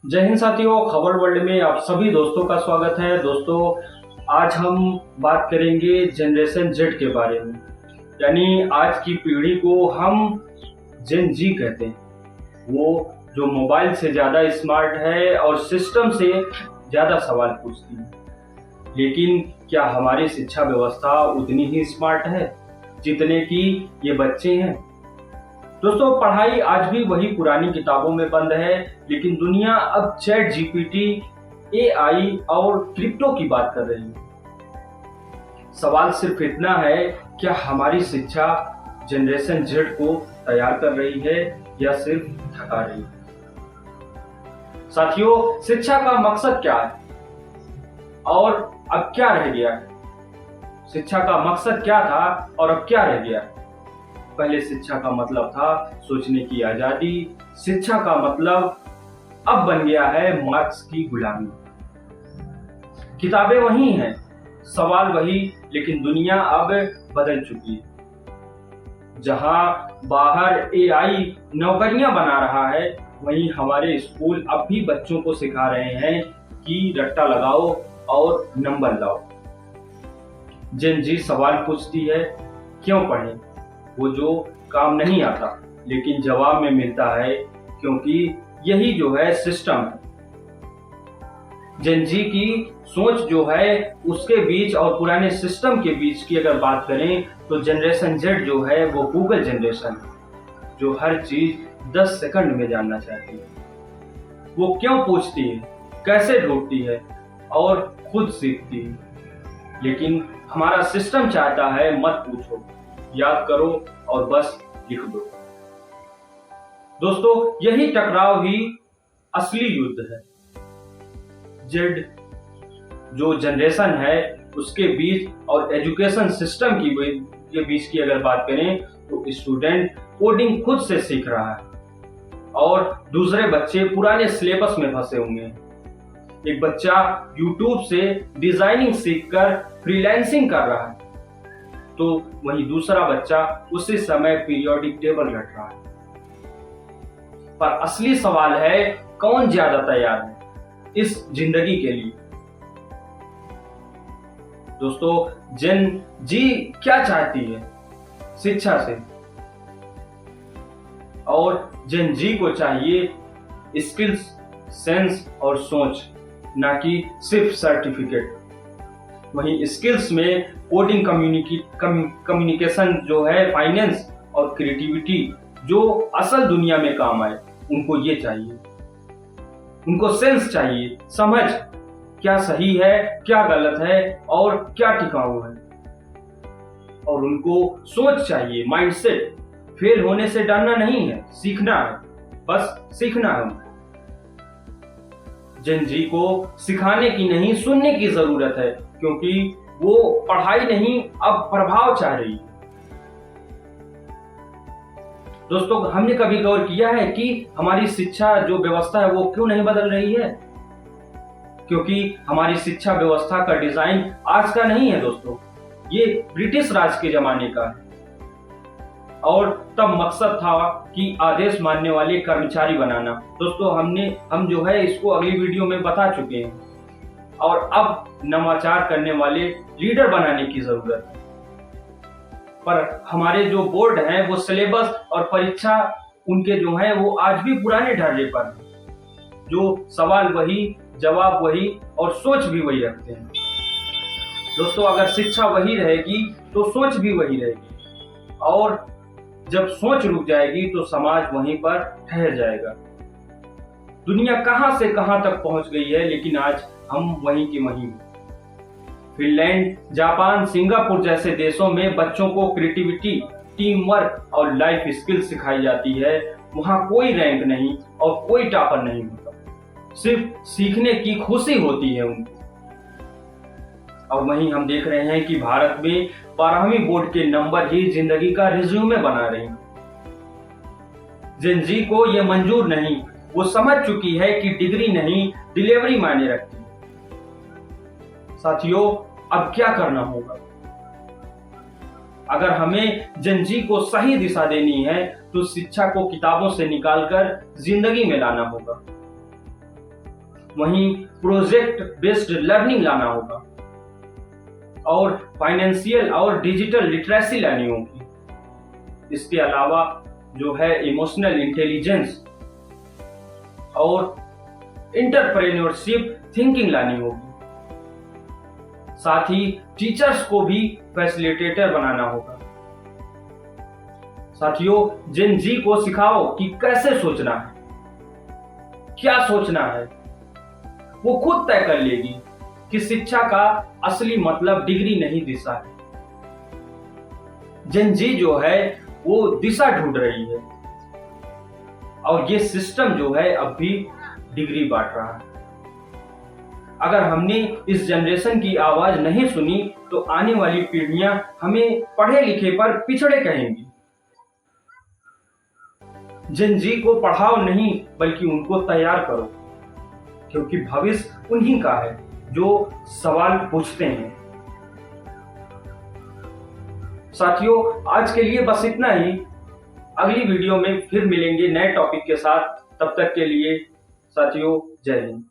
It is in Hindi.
जय हिंद साथियों, खबर वर्ल्ड में आप सभी दोस्तों का स्वागत है। दोस्तों, आज हम बात करेंगे जनरेशन जेड के बारे में। यानी आज की पीढ़ी को हम जेन जी कहते हैं। वो जो मोबाइल से ज़्यादा स्मार्ट है और सिस्टम से ज़्यादा सवाल पूछती है। लेकिन क्या हमारी शिक्षा व्यवस्था उतनी ही स्मार्ट है जितने कि ये बच्चे हैं? दोस्तों, पढ़ाई आज भी वही पुरानी किताबों में बंद है, लेकिन दुनिया अब चैट जीपीटी, एआई और क्रिप्टो की बात कर रही है। सवाल सिर्फ इतना है, क्या हमारी शिक्षा जनरेशन जेड को तैयार कर रही है या सिर्फ थका रही है? साथियों, शिक्षा का मकसद क्या है और अब क्या रह गया है? शिक्षा का मकसद क्या था और अब क्या रह गया है? पहले शिक्षा का मतलब था सोचने की आजादी। शिक्षा का मतलब अब बन गया है मार्क्स की गुलामी। किताबें वही हैं, सवाल वही, लेकिन दुनिया अब बदल चुकी है। जहां बाहर एआई नौकरियां बना रहा है, वहीं हमारे स्कूल अब भी बच्चों को सिखा रहे हैं कि रट्टा लगाओ और नंबर लाओ। जेन जी सवाल पूछती है, क्यों पढ़ें वो जो काम नहीं आता? लेकिन जवाब में मिलता है क्योंकि यही जो है सिस्टम है। जेन जी की सोच जो है उसके बीच और पुराने सिस्टम के बीच की अगर बात करें तो जनरेशन जेड जो है वो गूगल जनरेशन है, जो हर चीज 10 सेकंड में जानना चाहती है। वो क्यों पूछती है, कैसे ढूंढती है और खुद सीखती है। लेकिन हमारा सिस्टम चाहता है मत पूछो, याद करो और बस लिख दो। दोस्तों, यही टकराव ही असली युद्ध है। जेड जो जनरेशन है उसके बीच और एजुकेशन सिस्टम के बीच की अगर बात करें तो स्टूडेंट कोडिंग खुद से सीख रहा है और दूसरे बच्चे पुराने सिलेबस में फंसे हुए हैं। एक बच्चा यूट्यूब से डिजाइनिंग सीखकर फ्रीलांसिंग कर रहा है, तो वहीं दूसरा बच्चा उसी समय पीरियोडिक टेबल रट रहा है। पर असली सवाल है, कौन ज्यादा तैयार है इस जिंदगी के लिए? दोस्तों, जेन जी क्या चाहती है शिक्षा से? और जेन जी को चाहिए स्किल्स, सेंस और सोच, ना कि सिर्फ सर्टिफिकेट। वहीं स्किल्स में कोडिंग, कम्युनिकेशन जो है, फाइनेंस और क्रिएटिविटी जो असल दुनिया में काम आए, उनको ये चाहिए। उनको सेंस चाहिए, समझ क्या सही है, क्या गलत है और क्या टिकाऊ है। और उनको सोच चाहिए, माइंडसेट। फेल होने से डरना नहीं है, सीखना है, बस सीखना है। जेन जी को सिखाने की नहीं, सुनने की जरूरत है, क्योंकि वो पढ़ाई नहीं, अब प्रभाव चाह रही है। दोस्तों, हमने कभी गौर किया है कि हमारी शिक्षा जो व्यवस्था है वो क्यों नहीं बदल रही है? क्योंकि हमारी शिक्षा व्यवस्था का डिजाइन आज का नहीं है दोस्तों, ये ब्रिटिश राज के जमाने का है। और तब मकसद था कि आदेश मानने वाले कर्मचारी बनाना। दोस्तों, हम जो है इसको अगली वीडियो में बता चुके हैं। और अब नवाचार करने वाले लीडर बनाने की जरूरत है। पर हमारे जो बोर्ड हैं वो सिलेबस और परीक्षा उनके जो हैं वो आज भी पुराने ढर्रे पर हैं, जो सवाल वही, जवाब वही और सोच भी वही रखते हैं। दोस्तों, अगर शिक्षा वही रहेगी तो सोच भी वही रहेगी, और जब सोच रुक जाएगी तो समाज वहीं पर ठहर जाएगा। दुनिया कहां से कहां तक पहुंच गई है, लेकिन आज हम वहीं के वहीं। फिनलैंड, जापान, सिंगापुर जैसे देशों में बच्चों को क्रिएटिविटी, टीम वर्क और लाइफ स्किल सिखाई जाती है। वहां कोई रैंक नहीं और कोई टॉपर नहीं होता, सिर्फ सीखने की खुशी होती है उनको। और वहीं हम देख रहे हैं कि भारत में 12वीं बोर्ड के नंबर ही जिंदगी का रिज्यूमे बना रहे हैं। जेन जी को यह मंजूर नहीं। वो समझ चुकी है कि डिग्री नहीं, डिलीवरी मायने रखती है। साथियों, अब क्या करना होगा? अगर हमें जेन जी को सही दिशा देनी है तो शिक्षा को किताबों से निकालकर जिंदगी में लाना होगा। वहीं प्रोजेक्ट बेस्ड लर्निंग लाना होगा और फाइनेंशियल और डिजिटल लिटरेसी लानी होगी। इसके अलावा जो है इमोशनल इंटेलिजेंस और एंटरप्रेन्योरशिप थिंकिंग लानी होगी। साथ ही टीचर्स को भी फैसिलिटेटर बनाना होगा। साथियों, जेन जी को सिखाओ कि कैसे सोचना है, क्या सोचना है। वो खुद तय कर लेगी कि शिक्षा का असली मतलब डिग्री नहीं दिशा है। जेन जी जो है वो दिशा ढूंढ रही है और ये सिस्टम जो है अब भी डिग्री बांट रहा है। अगर हमने इस जनरेशन की आवाज नहीं सुनी तो आने वाली पीढ़ियां हमें पढ़े लिखे पर पिछड़े कहेंगी। जेन जी को पढ़ाओ नहीं बल्कि उनको तैयार करो, क्योंकि भविष्य उन्हीं का है जो सवाल पूछते हैं। साथियों, आज के लिए बस इतना ही। अगली वीडियो में फिर मिलेंगे नए टॉपिक के साथ। तब तक के लिए साथियों, जय हिंद।